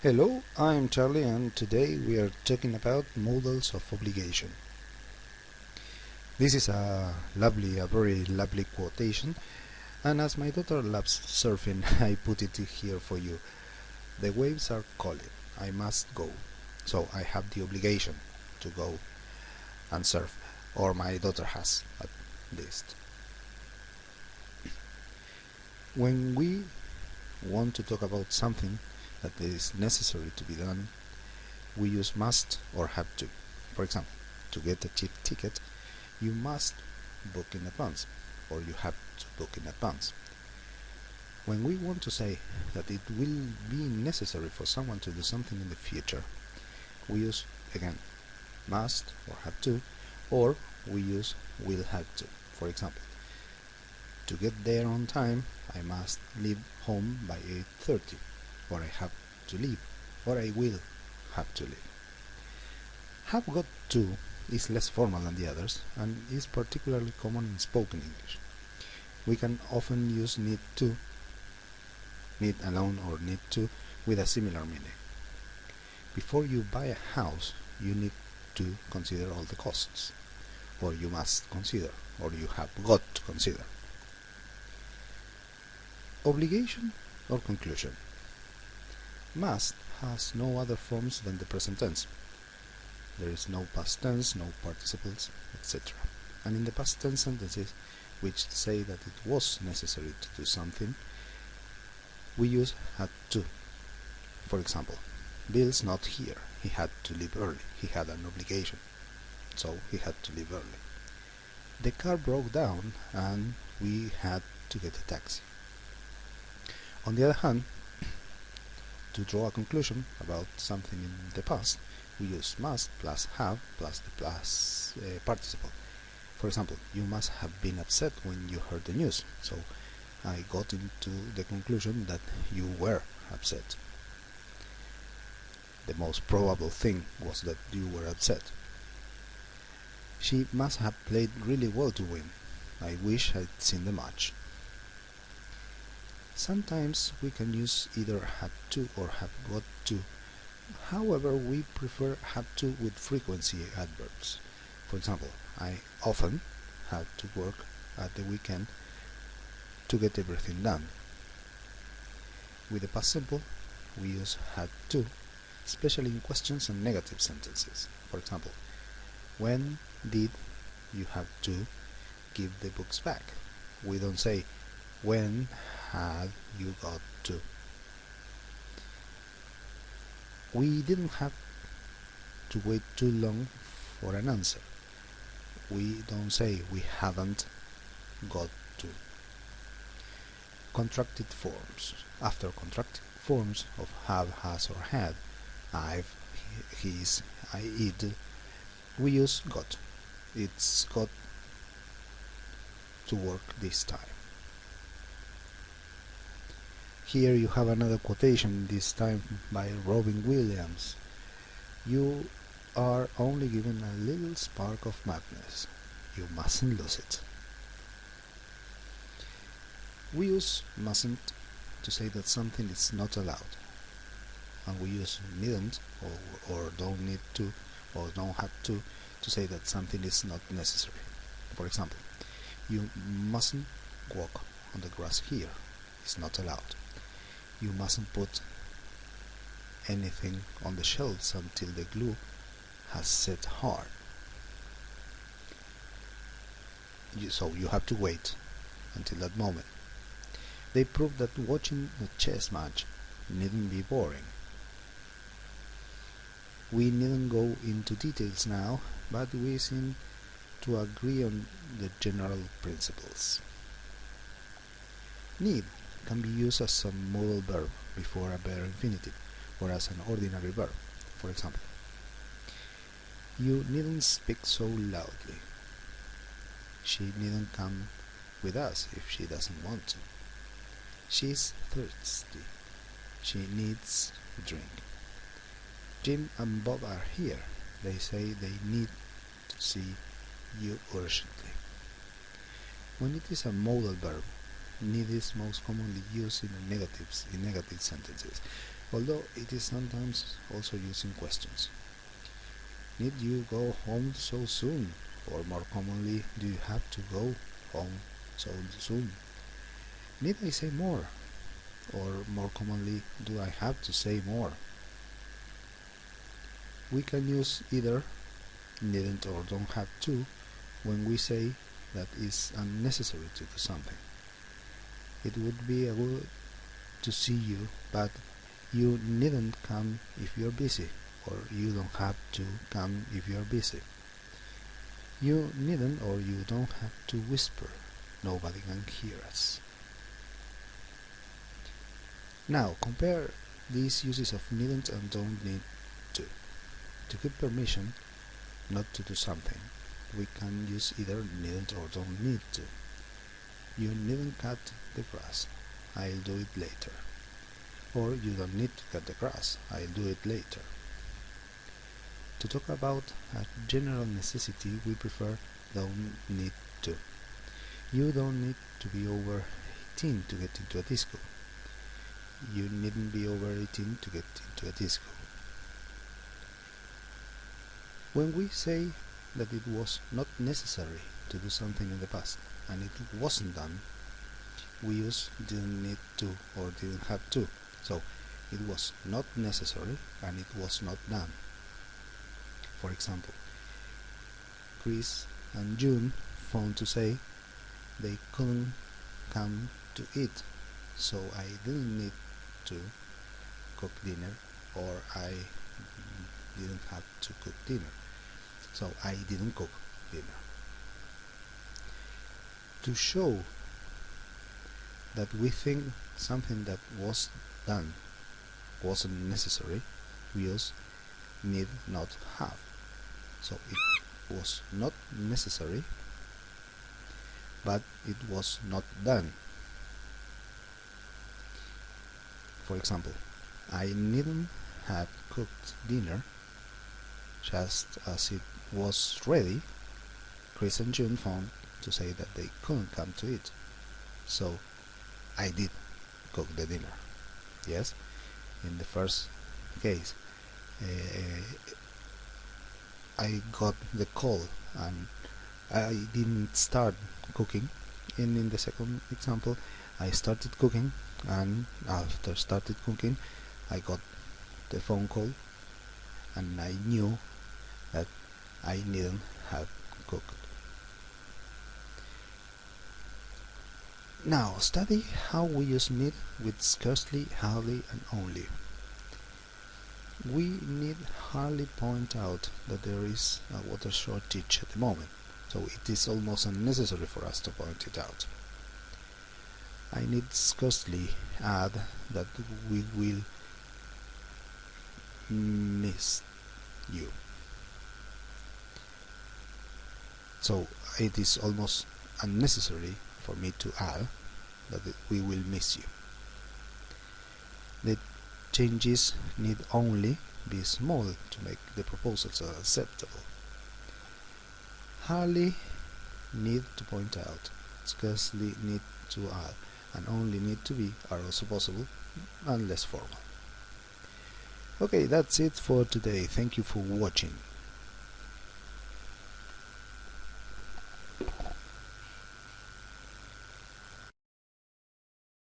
Hello, I'm Charlie and today we are talking about modals of obligation. This is a very lovely quotation, and as my daughter loves surfing, I put it here for you. The waves are calling, I must go, so I have the obligation to go and surf, or my daughter has at least. When we want to talk about something that is necessary to be done, we use must or have to. For example, to get a cheap ticket, you must book in advance, or you have to book in advance. When we want to say that it will be necessary for someone to do something in the future, we use, again, must or have to, or we use will have to. For example, to get there on time, I must leave home by 8:30, or I have to leave, or I will have to leave. Have got to is less formal than the others and is particularly common in spoken English. We can often use need to, need alone or need to, with a similar meaning. Before you buy a house, you need to consider all the costs, or you must consider, or you have got to consider. Obligation or conclusion. Must has no other forms than the present tense. There is no past tense, no participles, etc. And in the past tense sentences, which say that it was necessary to do something, we use had to. For example, Bill's not here. He had to leave early. He had an obligation, so he had to leave early. The car broke down and we had to get a taxi. On the other hand, to draw a conclusion about something in the past, we use must plus have plus the plus participle. For example, you must have been upset when you heard the news, so I got into the conclusion that you were upset. The most probable thing was that you were upset. She must have played really well to win. I wish I'd seen the match. Sometimes we can use either have to or have got to. However, we prefer have to with frequency adverbs. For example, I often have to work at the weekend to get everything done. With the past simple, we use had to, especially in questions and negative sentences. For example, when did you have to give the books back? We don't say when had you got to. We didn't have to wait too long for an answer. We don't say we haven't got to. Contracted forms. After contracted forms of have, has or had, I've, he's, I, it, we use got. It's got to work this time. Here you have another quotation, this time by Robin Williams. You are only given a little spark of madness. You mustn't lose it. We use mustn't to say that something is not allowed. And we use needn't or don't need to or don't have to say that something is not necessary. For example, you mustn't walk on the grass here. It's not allowed. You mustn't put anything on the shelves until the glue has set hard. So you have to wait until that moment. They prove that watching a chess match needn't be boring. We needn't go into details now, but we seem to agree on the general principles. Need can be used as a modal verb before a bare infinitive, or as an ordinary verb. For example, you needn't speak so loudly. She needn't come with us if she doesn't want to. She's thirsty. She needs a drink. Jim and Bob are here. They say they need to see you urgently. When it is a modal verb, need is most commonly used in negative sentences. although it is sometimes also used in questions. Need you go home so soon? Or more commonly, do you have to go home so soon? Need I say more? Or more commonly, do I have to say more? We can use either needn't or don't have to when we say that it's unnecessary to do something. It would be good to see you, but you needn't come if you're busy, or you don't have to come if you're busy. You needn't or you don't have to whisper. Nobody can hear us. Now compare these uses of needn't and don't need to. To give permission not to do something, we can use either needn't or don't need to. You needn't cut the grass. I'll do it later. Or you don't need to cut the grass. I'll do it later. To talk about a general necessity, we prefer don't need to. You don't need to be over 18 to get into a disco. You needn't be over 18 to get into a disco. When we say that it was not necessary to do something in the past and it wasn't done, we use didn't need to or didn't have to. So it was not necessary and it was not done. For example, Chris and June phoned to say they couldn't come to eat, so I didn't need to cook dinner, or I didn't have to cook dinner, so I didn't cook dinner. To show that we think something that was done wasn't necessary, we use need not have. So it was not necessary, but it was not done. For example, I needn't have cooked dinner. Just as it was ready, Chris and June phoned to say that they couldn't come to it. So I did cook the dinner. Yes, in the first case, I got the call and I didn't start cooking. And in the second example, I started cooking, and after started cooking, I got the phone call and I knew that I needn't have cooked. Now study how we use need with scarcely, hardly and only. We need hardly point out that there is a water shortage at the moment, so it is almost unnecessary for us to point it out. I need scarcely add that we will miss you. So it is almost unnecessary for me to add that we will miss you. The changes need only be small to make the proposals acceptable. Hardly need to point out, scarcely need to add, and only need to be are also possible and less formal. Okay, that's it for today. Thank you for watching.